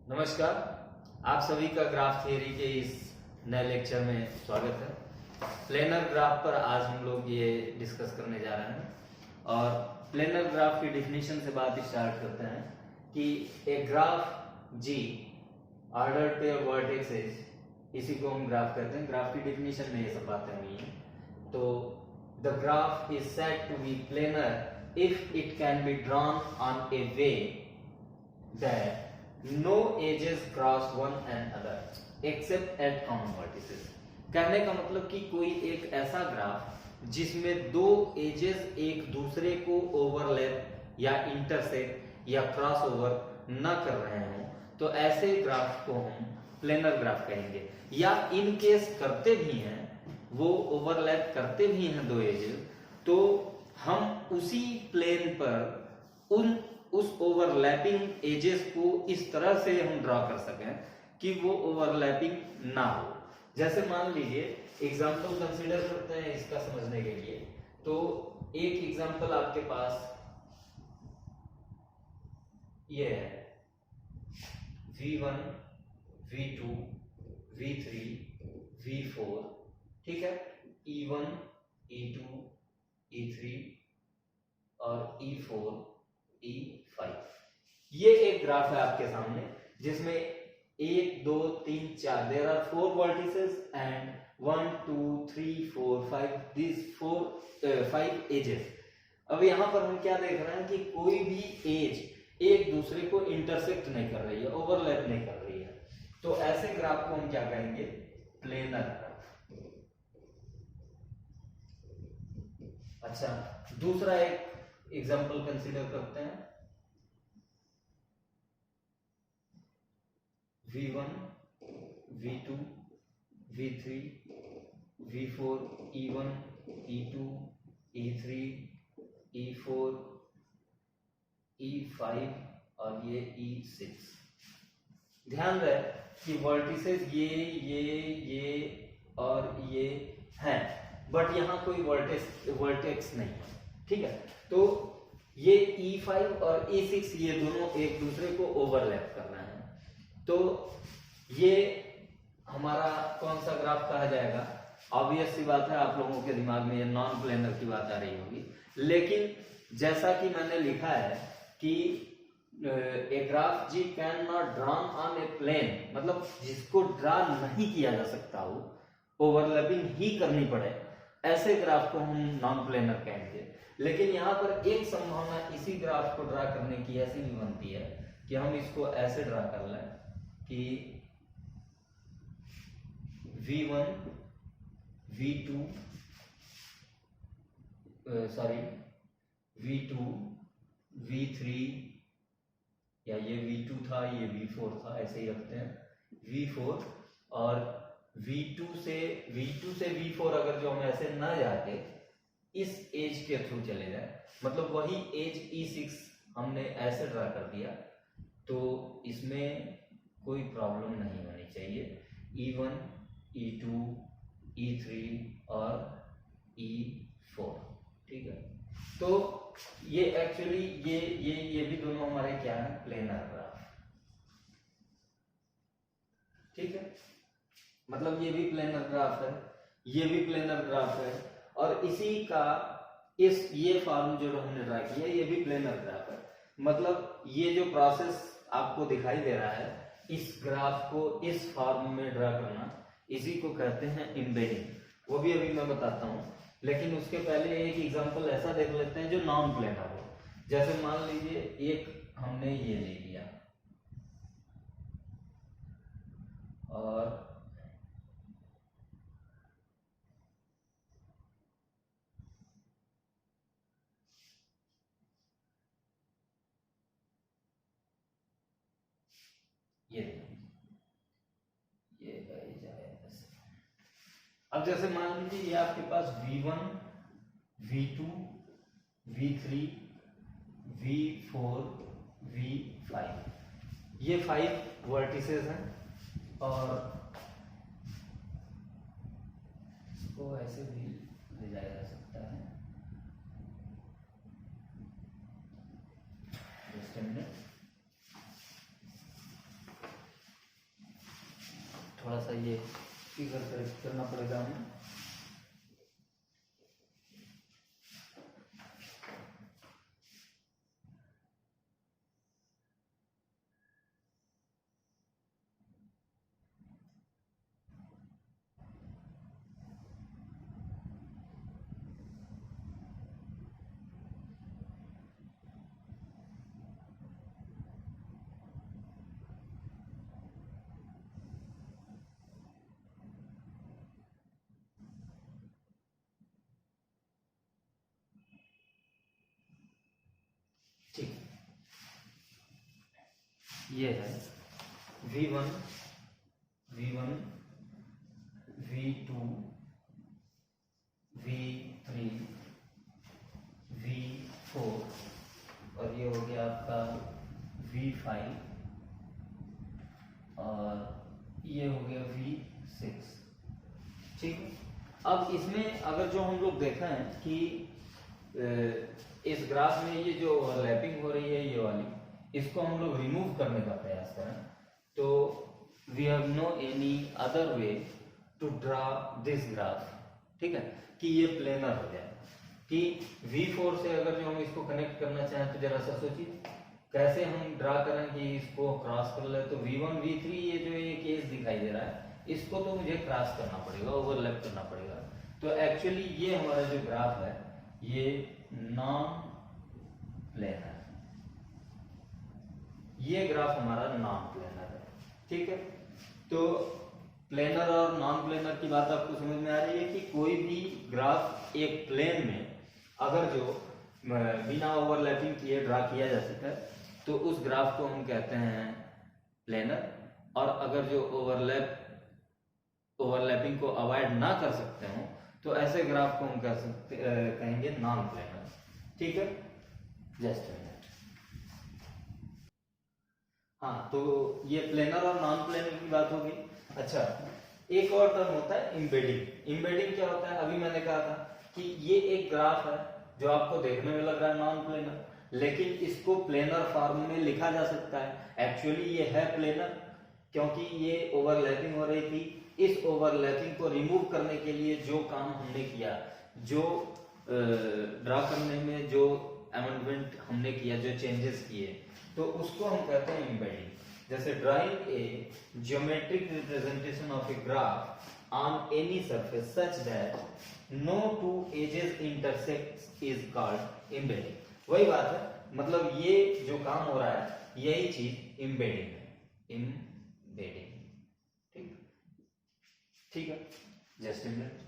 नमस्कार, आप सभी का ग्राफ थियरी के इस नए लेक्चर में स्वागत है। प्लेनर ग्राफ पर आज हम लोग ये डिस्कस करने जा रहे हैं और प्लेनर ग्राफ की डिफिनीशन से बात स्टार्ट करते हैं कि a graph ji ordered pair vertexes, इसी को हम ग्राफ कहते हैं। ग्राफ की डिफिनीशन में ये सब बातें हुई हैं। तो the graph is said to be planar if it can be drawn on a way that no edges cross one another except at common vertices। कहने का मतलब कि कोई एक ऐसा ग्राफ जिसमें दो एजेस एक दूसरे को ओवरलैप या इंटरसेक्ट या क्रॉस ओवर न कर रहे हों, तो ऐसे ग्राफ को हम प्लेनर ग्राफ कहेंगे। या इन केस करते भी हैं, वो ओवरलैप करते भी हैं दो एजेस, तो हम उसी प्लेन पर उस ओवरलैपिंग एजेस को इस तरह से हम ड्रॉ कर सकें कि वो ओवरलैपिंग ना हो। जैसे मान लीजिए एग्जांपल कंसीडर करते हैं इसका समझने के लिए। तो एक एग्जांपल आपके पास ये है V1, V2, V3, V4, ठीक है, E1, E2, E3 और E4, E5। ये एक ग्राफ है आपके सामने जिसमें 1 2 3 4 there are 4 vertices and 1 2 3 4 5 this 5 edges. अब यहां पर हम क्या देख रहे हैं कि कोई भी एज एक दूसरे को इंटरसेक्ट नहीं कर रही है, ओवरलैप नहीं कर रही है। तो ऐसे ग्राफ को हम क्या कहेंगे? Planar graph. अच्छा, दूसरा एक एग्जाम्पल कंसीडर करते हैं। V1, V2, V3, V4, E1, E2, E3, E4, E5 और ये E6। ध्यान रहे कि वर्टिसेस ये और ये हैं, बट यहां कोई वर्टेक्स नहीं है, ठीक है। तो ये E5 और E6 ये दोनों एक दूसरे को ओवरलैप कर रहे हैं। तो ये हमारा कौन सा ग्राफ कहा जाएगा? ऑब्वियस सी बात है, आप लोगों के दिमाग में ये नॉन प्लेनर की बात आ रही होगी। लेकिन जैसा कि मैंने लिखा है कि a graph G can not drawn on a plane, मतलब जिसको ड्रा नहीं किया जा सकता हो, ओवरलैपिंग ही करनी पड़े, ऐसे ग्राफ को हम नॉन प्लेनर कहेंगे। लेकिन यहाँ पर एक संभावना इसी ग्राफ को ड्रा करने की ऐसी भी बनती है कि हम इसको ऐसे ड्रा कर लें कि V1, V2 V2, V3, या ये V2 था, ये V4 था, ऐसे ही रखते हैं V4। और V2 से V4 अगर जो हम ऐसे ना जाके इस एज के थ्रू चले जाए, मतलब वही एज E6 हमने ऐसे ड्रा कर दिया, तो इसमें कोई प्रॉब्लम नहीं होनी चाहिए। E1, E2, E3 और E4, ठीक है। तो ये एक्चुअली ये भी दोनों हमारे क्या है? प्लेनर ग्राफ, ठीक है। मतलब ये भी प्लेनर ग्राफ है, ये भी प्लेनर ग्राफ है, और इसी का ये फॉर्म जो हमने ड्रा किया ये भी प्लेनर ग्राफ है। मतलब ये जो प्रोसेस आपको दिखाई दे रहा है, इस ग्राफ को इस फॉर्म में ड्रा करना, इसी को कहते हैं एम्बेडिंग। वो भी अभी मैं बताता हूँ, लेकिन उसके पहले एक एग्जांपल ऐसा देख लेते हैं जो नॉन प्लेनर हो। जैसे मान लीजिए एक हमने ये ले लिया और ये अब जैसे मान लीजिए ये आपके पास V1, V2, V3, V4, V5, ये 5 वर्टिसेस हैं। और इसको ऐसे भी ले जाया जा सकता है। Just a minute। ये फिगर करेक्ट करना पड़ेगा हमें। ठीक, ये है V1 V1 V2 V3 V4 और ये हो गया आपका V5 और ये हो गया V6। ठीक है, अब इसमें अगर जो हम लोग देखा है कि इस ग्राफ में ये जो ओवरलैपिंग हो रही है ये वाली, इसको हम लोग रिमूव करने का प्रयास करें तो we have no any other way to draw this graph. ठीक है, कि ये प्लेनर हो जाए कि V4 से अगर जो हम इसको कनेक्ट करना चाहें तो जरा सा सोचिए कैसे हम ड्रा करें कि इसको क्रॉस कर ले। तो V1 V3 ये जो ये केस दिखाई दे रहा है इसको तो मुझे क्रॉस करना पड़ेगा, ओवरलैप करना पड़ेगा। तो एक्चुअली ये हमारा जो ग्राफ है ये नॉन प्लेनर, ये ग्राफ हमारा नॉन प्लेनर है। ठीक है, तो प्लेनर और नॉन प्लेनर की बात आपको समझ में आ रही है कि कोई भी ग्राफ एक प्लेन में अगर जो बिना ओवरलैपिंग किए ड्रा किया जा सकता है तो उस ग्राफ को हम कहते हैं प्लेनर, और अगर जो ओवरलैपिंग को अवॉइड ना कर सकते हो तो ऐसे ग्राफ को हम कहेंगे नॉन प्लेनर। ठीक है, जस्ट मिनट। हाँ, तो ये प्लेनर और नॉन प्लेनर की बात होगी। अच्छा, एक और टर्म होता है एम्बेडिंग। एम्बेडिंग क्या होता है? अभी मैंने कहा था कि ये एक ग्राफ है जो आपको देखने में लग रहा है नॉन प्लेनर, लेकिन इसको प्लेनर फॉर्म में लिखा जा सकता है। एक्चुअली ये है प्लेनर क्योंकि ये ओवरलैपिंग हो रही थी। इस ओवरलैपिंग को रिमूव करने के लिए जो काम हमने किया, जो ड्रा करने में जो अमेंडमेंट हमने किया, जो चेंजेस किए, तो उसको हम कहते हैं एम्बेडिंग। जैसे drawing a geometric representation of a graph on any surface such that no two edges intersect is called embedding. वही बात है, मतलब ये जो काम हो रहा है यही चीज एम्बेडिंग है, एम्बेडिंग। ठीक, ठीक है, just a minute.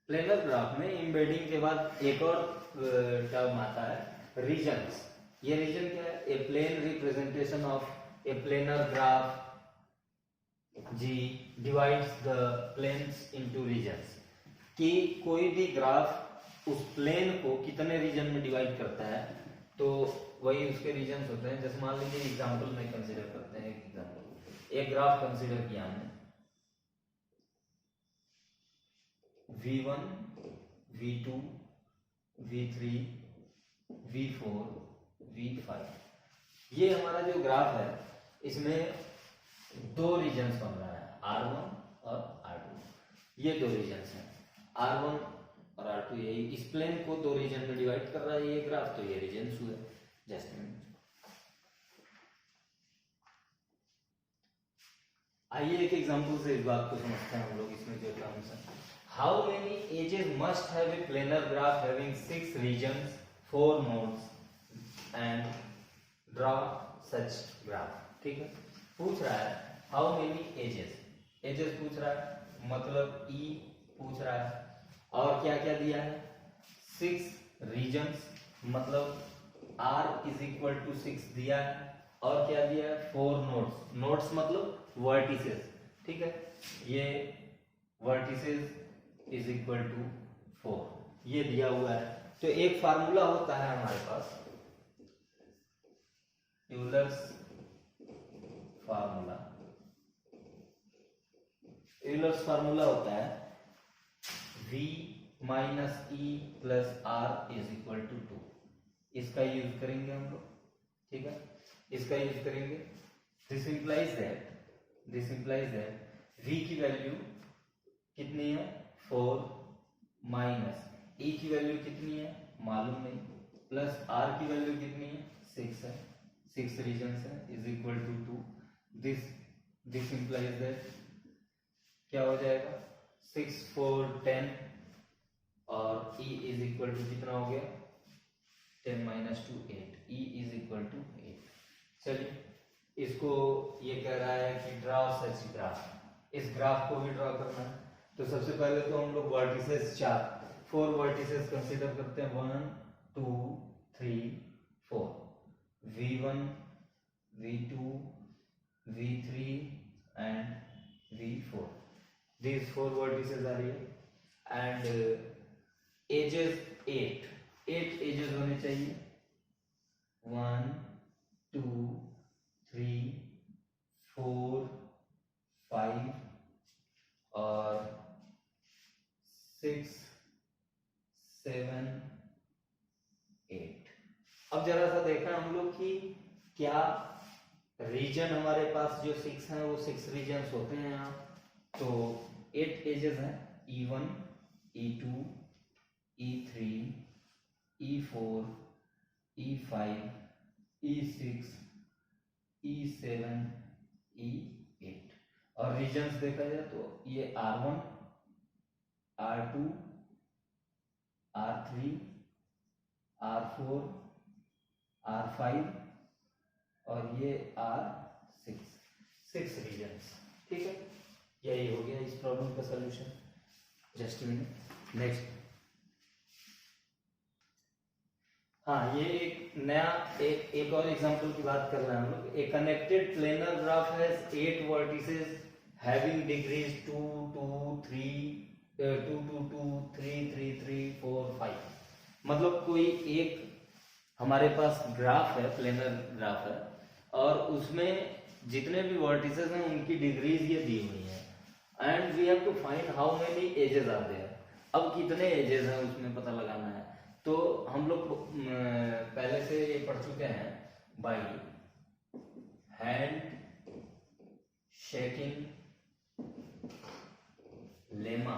Planar graph में एम्बेडिंग के बाद एक और टर्म आता है रीजन्स। ये रीजन क्या है? A plane representation of a planar graph G divides the planes into regions. कि कोई भी ग्राफ उस प्लेन को कितने रीजन में डिवाइड करता है तो वही उसके रीजन्स होते हैं। जैसे मान लीजिए एग्जांपल में कंसीडर करते हैं, एक एग्जांपल, एक ग्राफ कंसीडर किया हमने V1 V2 V3 V4 V5। ये हमारा जो ग्राफ है इसमें दो रीजन्स बन रहा है, R1 और R2। ये दो रीजन्स हैं, R1 और R2। यही इस प्लेन को दो रीजन में डिवाइड कर रहा है ये ग्राफ, तो ये रीजन्स हुए। जस्ट मिनट, आइए एक एग्जांपल से इस बात को समझते हैं हम लोग। इसमें जो टर्म्स है, how many edges must have a planar graph having 6 regions 4 nodes and draw such graph. ठीक है, पूछ रहा है हाउ मेनी एजेस, एजेस पूछ रहा है, मतलब ई पूछ रहा है, और क्या क्या दिया है? 6 रीजन्स, मतलब R इज इक्वल टू 6 दिया है, और क्या दिया है? 4 नोड्स। नोड्स मतलब वर्टिसेस। ठीक है, ये वर्टिसेस इज इक्वल टू 4 ये दिया हुआ है। तो एक फार्मूला होता है हमारे पास, यूलर्स फार्मूला। यूलर्स फार्मूला होता है V minus E plus R is equal to 2। इसका यूज करेंगे हम लोग। ठीक है, इसका यूज करेंगे। दिस implies that v की वैल्यू कितनी है 4 माइनस e की वैल्यू कितनी है मालूम नहीं, प्लस r की वैल्यू कितनी है 6 है, 6 रीजन्स है, is equal to 2। This implies that क्या हो जाएगा 6 4 10 और e इज इक्वल टू कितना हो गया 10 minus 2 8, e is equal to 8। चलिए इसको ये कह रहा है कि ड्रा सच ग्राफ, इस ग्राफ को भी ड्रा करना है। तो सबसे पहले तो हम लोग वर्टिसेस 4 वर्टिसेस कंसीडर करते हैं 1 2 3 4, v1 v2 v3 and v4, these 4 vertices are here and edges 8 edges होने चाहिए 1 2 3 4 5 और 6 7 8। अब जरा सा देखा हम लोग कि क्या रीजन हमारे पास जो 6 हैं वो 6 रीजन्स होते हैं यहाँ, तो 8 एजेस हैं E1 E2 E3 E4 E5 E6 E7 E8 और रीजन्स देखा जाए तो ये R1 R2 R3 R4 R5 और ये R6, 6 रीजन्स। ठीक है, यही हो गया इस प्रॉब्लम का सॉल्यूशन। Just minute, next. हाँ, ये एक नया एक और एग्जांपल की बात कर रहे हैं हम लोग। A connected planar graph has 8 vertices having degrees 2 2 3 2 2 2 3 3 3 4 5। मतलब कोई एक हमारे पास ग्राफ है, प्लेनर ग्राफ है, और उसमें जितने भी वर्टिसेस हैं उनकी डिग्रीज ये दी हुई है and we have to find how many edges are there. अब कितने एजेस हैं उसमें पता लगाना है। तो हम लोग पहले से ये पढ़ चुके हैं by hand shaking lemma,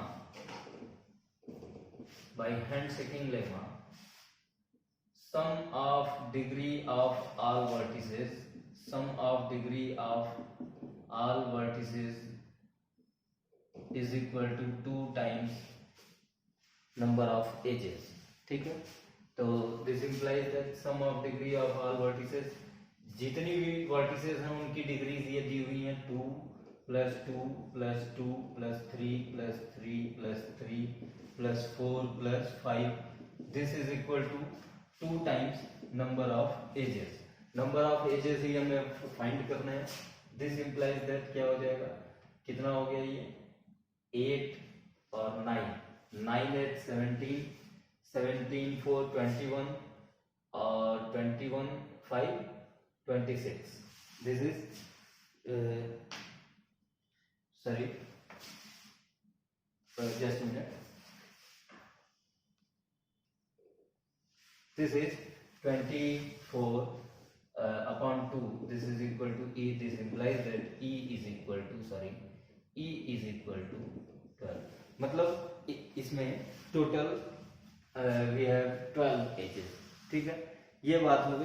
by hand shaking lemma sum of degree of all vertices is equal to 2 times number of edges। ठीक है, तो this implies that sum of degree of all vertices, जितनी भी vertices हैं उनकी degrees ये दी हुई हैं 2 + 2 + 2 + 3 + 3 + 3 + 4 + 5, this is equal to 2 times number of edges। Number of edges ही हमें फाइंड करना है। दिस इंप्लाइज दैट क्या हो जाएगा, कितना हो गया ये 8 और 9, 9 8 17, 17 4 21 और 21 5 26। This is sorry just a minute, this is 24 upon 2, this is equal to E। this implies that E is equal to 12। मतलब इसमें टोटल वी हैव 12 एजेस। ठीक है, ये बात हो गई।